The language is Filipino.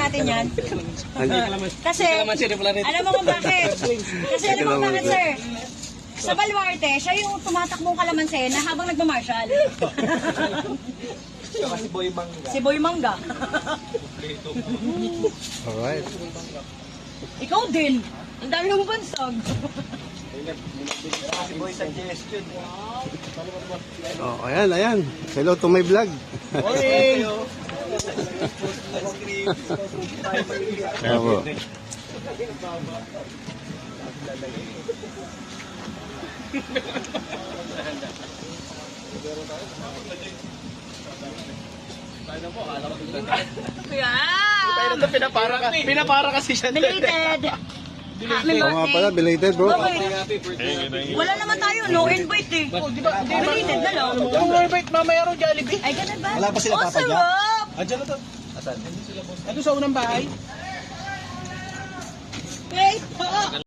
natin yan. Kasi, alam mo kung bakit? Kasi alam mo kung bakit, sir? Sa Baluarte, siya yung tumatakbong kalamansi na habang nagmamarshal. Si Boy Mangga. Alright. Ikaw din. Ang dami ng bansag. Oh, ayan. Hello to my vlog. Morning! Bravo. Yeah! Pinapara kasi siya. Belated! Happy Oo nga birthday! pala, belated bro. Okay. Wala naman tayo, no invite eh. Belated na lang. Yung invite mamaya ro Jollibee. Ay, ganun ba? Wala pa sila Oh, papadya? sarap! Andiyan na to. Ano sa unang bahay?